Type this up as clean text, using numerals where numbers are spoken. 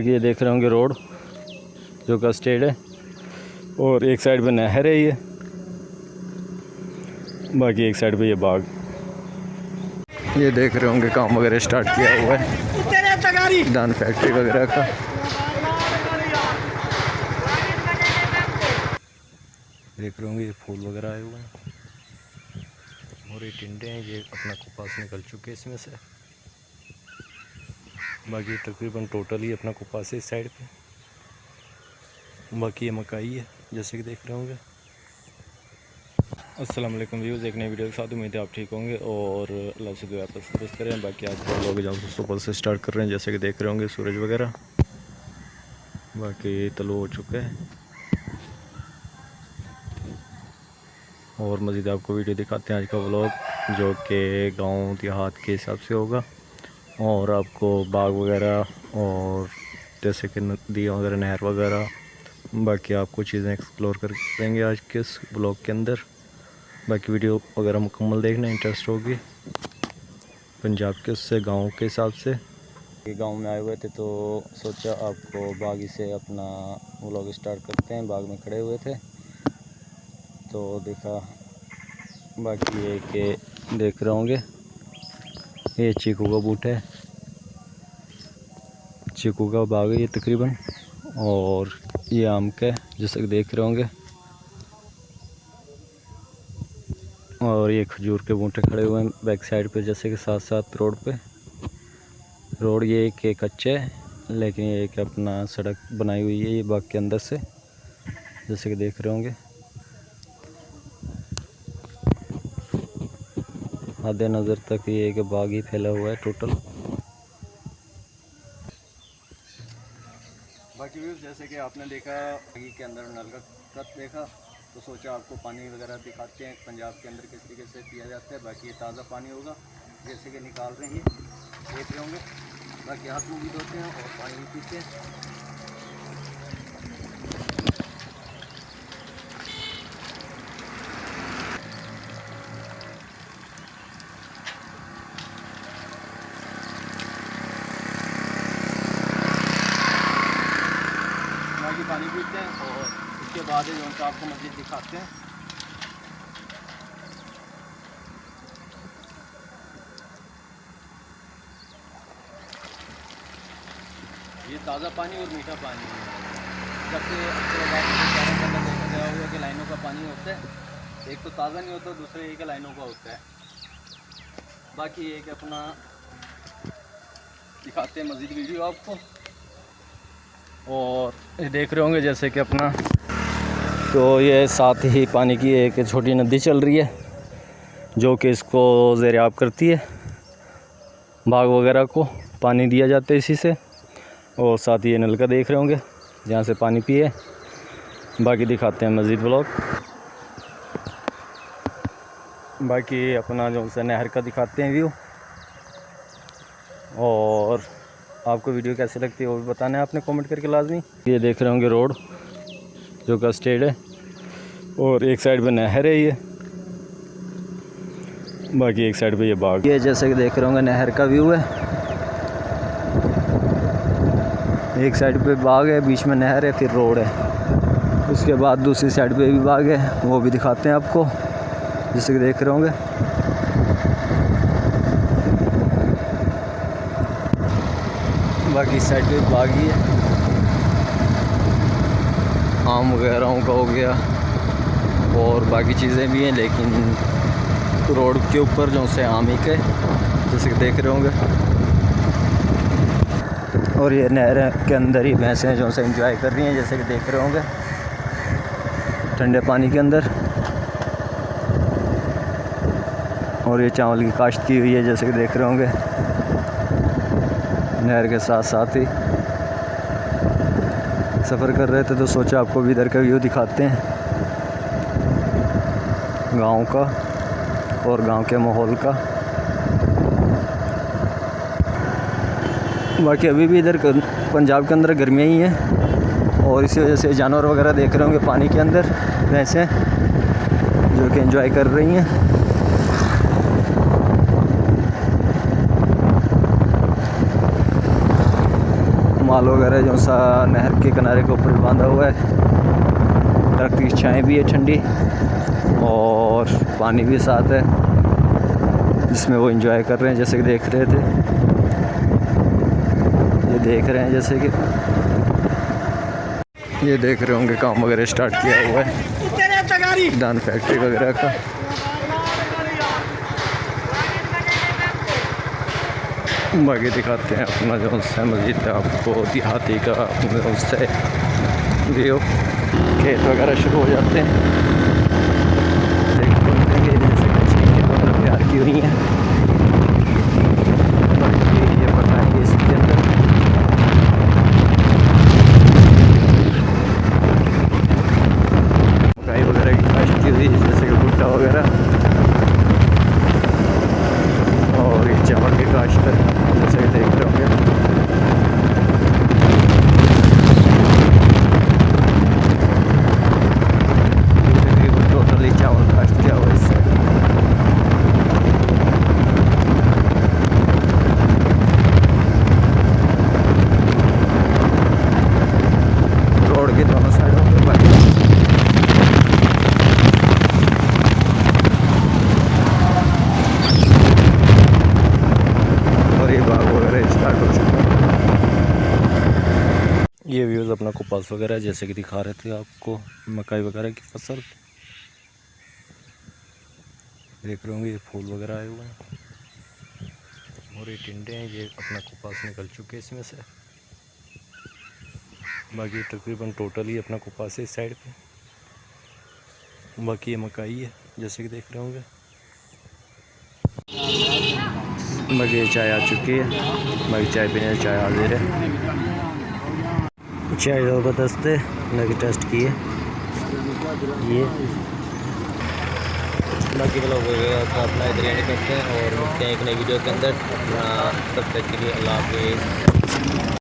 ये देख रहे होंगे रोड जो कस्टेड है और एक साइड पे नहर है ये, बाकी एक साइड पे ये बाग। ये देख रहे होंगे काम वगैरह स्टार्ट किया हुआ है धान फैक्ट्री वगैरह का। देख रहे होंगे ये फूल वगैरह आए हुए हैं और ये टिंडे हैं, ये अपना कपास निकल चुके हैं इसमें से। बाकी तकरीबन टोटल ही अपना कपास है इस साइड पे, बाकी ये मकाई है जैसे कि देख रहे होंगे। अस्सलाम वालेकुम व्यूज़, एक नई वीडियो के साथ उम्मीद है आप ठीक होंगे और अल्लाह से दुआ तंदुरुस्त करें। बाकी आज हम लोग जब सुबह से स्टार्ट कर रहे हैं जैसे कि देख रहे होंगे सूरज वगैरह बाकी तलु हो चुके हैं। और मज़ीद आपको वीडियो दिखाते हैं आज का व्लॉग जो कि गांव देहात के हिसाब से होगा और आपको बाग वगैरह और जैसे कि नदी वगैरह नहर वगैरह बाकी आपको चीज़ें एक्सप्लोर करेंगे आज के इस ब्लॉग के अंदर। बाकी वीडियो वगैरह मुकम्मल देखना इंटरेस्ट होगी पंजाब के उससे गांव के हिसाब से। गांव में आए हुए थे तो सोचा आपको बागी से अपना व्लॉग स्टार्ट करते हैं। बाग में खड़े हुए थे तो देखा, बाकी ये कि देख रहे होंगे ये चीकू का बूटा है, चीकू का बाग है ये तकरीबन, और ये आम का है जैसे कि देख रहे होंगे, और ये खजूर के बूटे खड़े हुए हैं बैक साइड पे जैसे कि साथ साथ रोड पे। रोड ये एक कच्चे है लेकिन ये एक अपना सड़क बनाई हुई है ये बाग के अंदर से जैसे कि देख रहे होंगे। आधे नज़र तक ये एक बाग ही फैला हुआ है टोटल। बाकी व्यूज़ जैसे कि आपने देखा बागी के अंदर नल का कट देखा तो सोचा आपको पानी वगैरह दिखाते हैं पंजाब के अंदर किस तरीके से पिया जाता है। बाकी ये ताज़ा पानी होगा जैसे कि निकाल रहे हैं देख रहे होंगे। बाकी हाथ मुँह भी धोते हैं और पानी भी पीते हैं। बाकी पानी पीते हैं और उसके बाद जो उनका आपको मस्जिद दिखाते हैं। ये ताज़ा पानी और मीठा पानी है। सबसे अच्छी बात देखा गया हुआ कि लाइनों का पानी होता है, एक तो ताज़ा नहीं होता दूसरे एक लाइनों का होता है। बाकी एक अपना दिखाते हैं मज़ीद वीडियो आपको। और ये देख रहे होंगे जैसे कि अपना तो ये साथ ही पानी की एक छोटी नदी चल रही है जो कि इसको ज़ेर-ए-आब करती है। बाग वगैरह को पानी दिया जाता है इसी से, और साथ ही ये नलका देख रहे होंगे जहाँ से पानी पिए। बाकी दिखाते हैं मज़ीद ब्लॉग। बाकी अपना जो सा नहर का दिखाते हैं व्यू, और आपको वीडियो कैसे लगती है वो भी बताना है आपने कमेंट करके लाजमी। ये देख रहे होंगे रोड जो कस्टेड है और एक साइड पे नहर है ये, बाकी एक साइड पे ये बाग। ये जैसे कि देख रहे होंगे नहर का व्यू है, एक साइड पे बाग है बीच में नहर है फिर रोड है, उसके बाद दूसरी साइड पे भी बाग है वो भी दिखाते हैं आपको जैसे कि देख रहे होंगे। बाकी इस साइड पे बाग ही है, आम वगैरह का हो गया और बाकी चीज़ें भी हैं, लेकिन रोड के ऊपर जो से आम ही के जैसे कि देख रहे होंगे। और ये नहर के अंदर ही भैंसें जो से एंजॉय कर रही हैं जैसे कि देख रहे होंगे ठंडे पानी के अंदर। और ये चावल की काश्त की हुई है जैसे कि देख रहे होंगे नहर के साथ साथ ही। सफ़र कर रहे थे तो सोचा आपको भी इधर का व्यू दिखाते हैं गांव का और गांव के माहौल का। बाकी अभी भी इधर पंजाब के अंदर गर्मियाँ ही हैं और इसी वजह से जानवर वगैरह देख रहे होंगे पानी के अंदर भैंसें जो कि एंजॉय कर रही हैं। माल वगैरह जो सा नहर के किनारे के ऊपर बांधा हुआ है। दरख्त की छाएँ भी है ठंडी और पानी भी साथ है जिसमें वो एंजॉय कर रहे हैं, जैसे कि देख रहे थे। ये देख रहे हैं जैसे कि ये देख रहे होंगे काम वगैरह स्टार्ट किया हुआ है दान फैक्ट्री वगैरह का। बाकी दिखाते हैं अपना जो है मस्जिद है आपको देहाती का उससे व्यू। खेत वगैरह शुरू हो जाते हैं, देख सकते हैं जैसे कच्ची तैयार की हुई हैं। ये बताएंगे इसके अंदर मकाई वगैरह की काश्त की हुई है, जैसे कि भुट्टा वगैरह, और ये चावल की काश्त है जैसे कि देख रहे होंगे। तकरीबन टोटली चावल काश्त किया हुआ इससे। रोड के दोनों साइडों पे ये व्यूज़ अपना कपास वगैरह जैसे कि दिखा रहे थे आपको, मकाई वगैरह की फसल देख रहे होंगे। ये फूल वगैरह आए हुए हैं और ये टिंडे हैं, ये अपना कपास निकल चुके हैं इसमें से। बाकी तकरीबन टोटली अपना कपास है इस साइड पे, बाकी ये मकाई है जैसे कि देख रहे होंगे। बाकी ये चाय आ चुकी है, बाकी चाय पीने चाय हाजिर है। चाय ज़बरदस्त है, मैंने टेस्ट किए ये। बाकी ब्लॉग वगैरह तो अपना इधर एंड करते हैं और मिलते हैं एक नई वीडियो के अंदर। तब तक के लिए अल्लाह हाफिज़।